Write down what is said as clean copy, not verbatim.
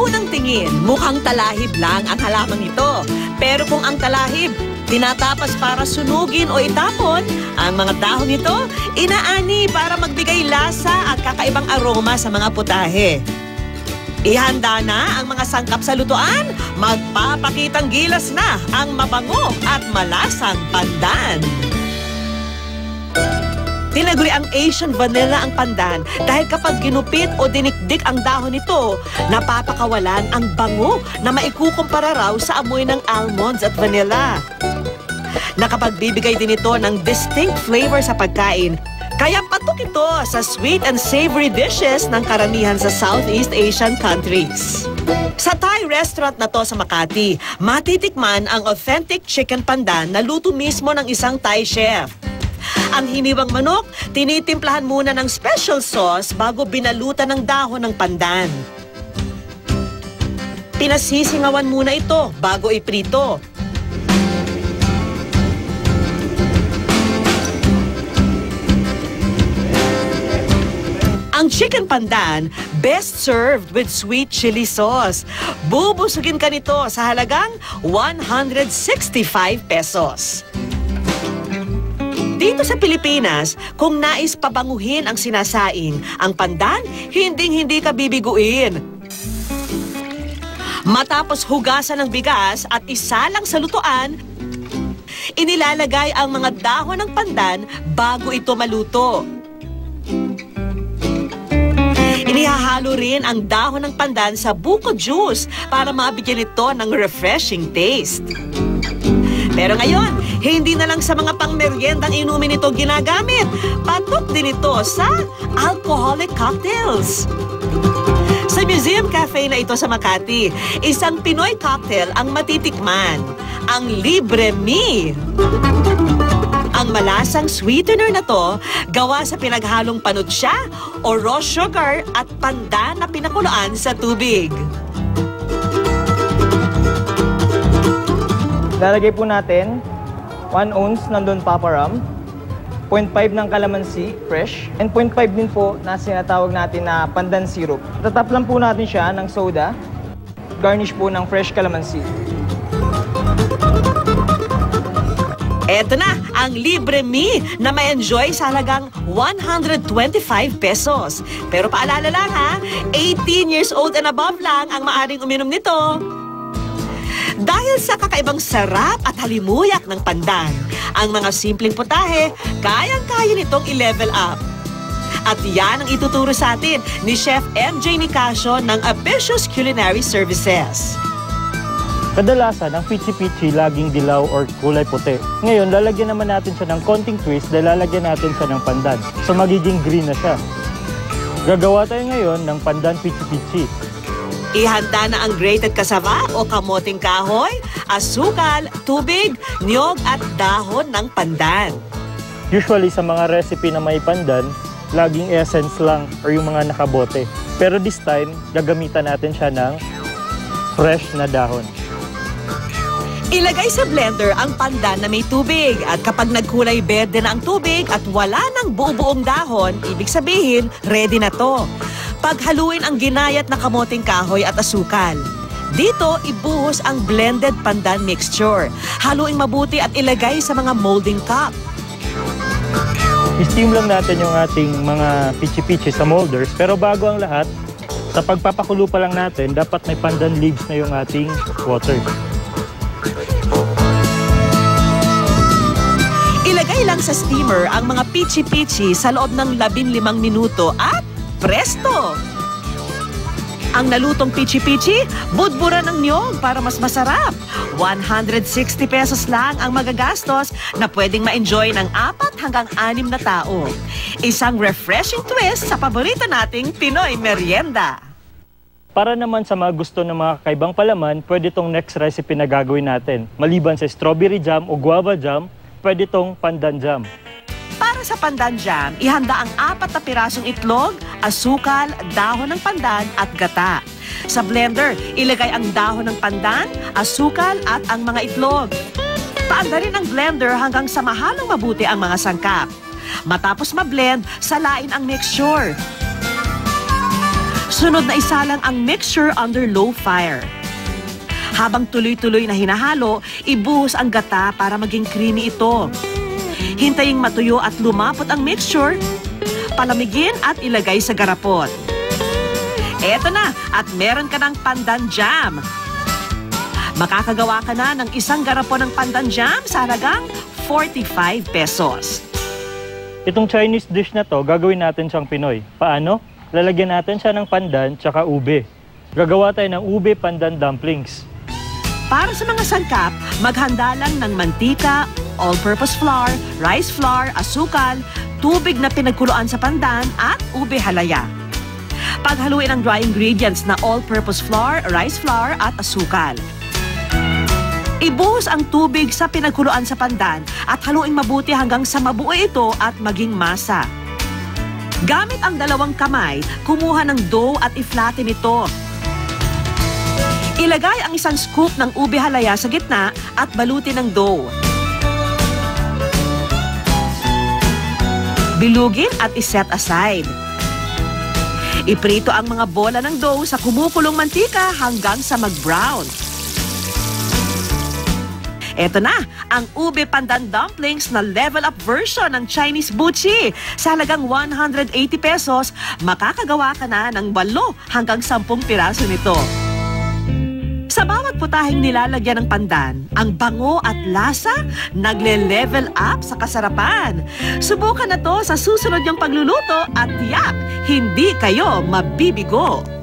unang tingin, mukhang talahib lang ang halamang ito. Pero kung ang talahib tinatapas para sunugin o itapon, ang mga dahon nito inaani para magbigay lasa at kakaibang aroma sa mga putahe. Ihanda na ang mga sangkap sa lutuan, magpapakitang gilas na ang mabango at malasang pandan. Tinaguri ang Asian vanilla ang pandan dahil kapag ginupit o dinikdik ang dahon nito, napapakawalan ang bango na maikukumpara raw sa amoy ng almonds at vanilla. Nakapagbibigay din ito ng distinct flavor sa pagkain, kaya patok ito sa sweet and savory dishes ng karamihan sa Southeast Asian countries. Sa Thai restaurant na to sa Makati, matitikman ang authentic chicken pandan na luto mismo ng isang Thai chef. Ang hiniwang manok, tinitimplahan muna ng special sauce bago binalutan ng dahon ng pandan. Pinasisingawan muna ito bago iprito. Ang chicken pandan, best served with sweet chili sauce. Bubusugin ka nito sa halagang 165 pesos. Dito sa Pilipinas, kung nais pabanguhin ang sinasaing, ang pandan, hinding-hindi ka bibiguin. Matapos hugasan ng bigas at isalang sa lutuan, inilalagay ang mga dahon ng pandan bago ito maluto. Inihahalo rin ang dahon ng pandan sa buko juice para mabigyan ito ng refreshing taste. Pero ngayon, hindi na lang sa mga pangmeryendang inumin ito ginagamit. Patok din ito sa alcoholic cocktails. Sa Museum Cafe na ito sa Makati, isang Pinoy cocktail ang matitikman, ang Libre Me. Ang malasang sweetener na to, gawa sa pinaghalong panutsya o raw sugar at pandan na pinakuluan sa tubig. Lalagay po natin 1 ounce ng Don Papa Rum, 0.5 ng calamansi, fresh, and 0.5 din po na sinatawag natin na pandan syrup. Tatap lang po natin siya ng soda, garnish po ng fresh calamansi. Eto na, ang Libre Me na may enjoy sa halagang 125 pesos. Pero paalala lang ha, 18 years old and above lang ang maaring uminom nito. Dahil sa kakaibang sarap at halimuyak ng pandan, ang mga simpleng putahe, kayang-kaya nitong i-level up. At yan ang ituturo sa atin ni Chef MJ Nicasio ng Ambitious Culinary Services. Kadalasan, ang pichi-pichi laging dilaw or kulay puti. Ngayon, lalagyan naman natin siya ng konting twist dahil lalagyan natin siya ng pandan. So, magiging green na siya. Gagawa tayo ngayon ng pandan pichi-pichi. Ihanda na ang grated cassava o kamoting kahoy, asukal, tubig, niyog at dahon ng pandan. Usually, sa mga recipe na may pandan, laging essence lang or yung mga nakabote. Pero this time, gagamitan natin siya ng fresh na dahon. Ilagay sa blender ang pandan na may tubig at kapag nagkulay berde na ang tubig at wala ng buo-buong dahon, ibig sabihin, ready na to. Paghaluin ang ginayat na kamoting kahoy at asukal. Dito, ibuhos ang blended pandan mixture. Haluin mabuti at ilagay sa mga molding cup. I-steam lang natin yung ating mga pichi-pichi sa molders. Pero bago ang lahat, sa pagpapakulo pa lang natin, dapat may pandan leaves na yung ating water. Ilagay lang sa steamer ang mga pichi-pichi sa loob ng 15 minuto at presto! Ang nalutong pichi-pichi, budbura ng niyog para mas masarap. 160 pesos lang ang magagastos na pwedeng ma-enjoy ng 4 hanggang 6 na tao. Isang refreshing twist sa paborito nating Pinoy merienda. Para naman sa mga gusto ng mga kakaibang palaman, pwede itong next recipe na gagawin natin. Maliban sa strawberry jam o guava jam, pwede itong pandan jam. Para sa pandan jam, ihanda ang 4 na pirasong itlog, asukal, dahon ng pandan at gata. Sa blender, ilagay ang dahon ng pandan, asukal at ang mga itlog. Paandarin ang blender hanggang sa mahalong mabuti ang mga sangkap. Matapos ma-blend, salain ang mixture. Sunod na isalang ang mixture under low fire. Habang tuloy-tuloy na hinahalo, ibuhos ang gata para maging creamy ito. Hintaying matuyo at lumapot ang mixture, palamigin at ilagay sa garapon. Eto na, at meron ka ng pandan jam. Makakagawa ka na ng isang garapon ng pandan jam sa halagang 45 pesos. Itong Chinese dish na to, gagawin natin siyang Pinoy. Paano? Lalagyan natin siya ng pandan tsaka ube. Gagawa tayo ng ube pandan dumplings. Para sa mga sangkap, maghanda lang ng mantika, all-purpose flour, rice flour, asukal, tubig na pinagkuluan sa pandan at ube halaya. Paghaluin ang dry ingredients na all-purpose flour, rice flour at asukal. Ibuhos ang tubig sa pinagkuluan sa pandan at haluin mabuti hanggang sa mabuo ito at maging masa. Gamit ang dalawang kamay, kumuha ng dough at i-flatten ito. Ilagay ang isang scoop ng ube halaya sa gitna at balutin ng dough. Bilugin at iset aside. Iprito ang mga bola ng dough sa kumukulong mantika hanggang sa mag-brown. Eto na, ang ube pandan dumplings na level up version ng Chinese buchi. Sa halagang 180 pesos, makakagawa ka na ng 8 hanggang 10 piraso nito. Sa bawat putahing nilalagyan ng pandan, ang bango at lasa nagle-level up sa kasarapan. Subukan na to sa susunod niyong pagluluto at tiyak, hindi kayo mabibigo.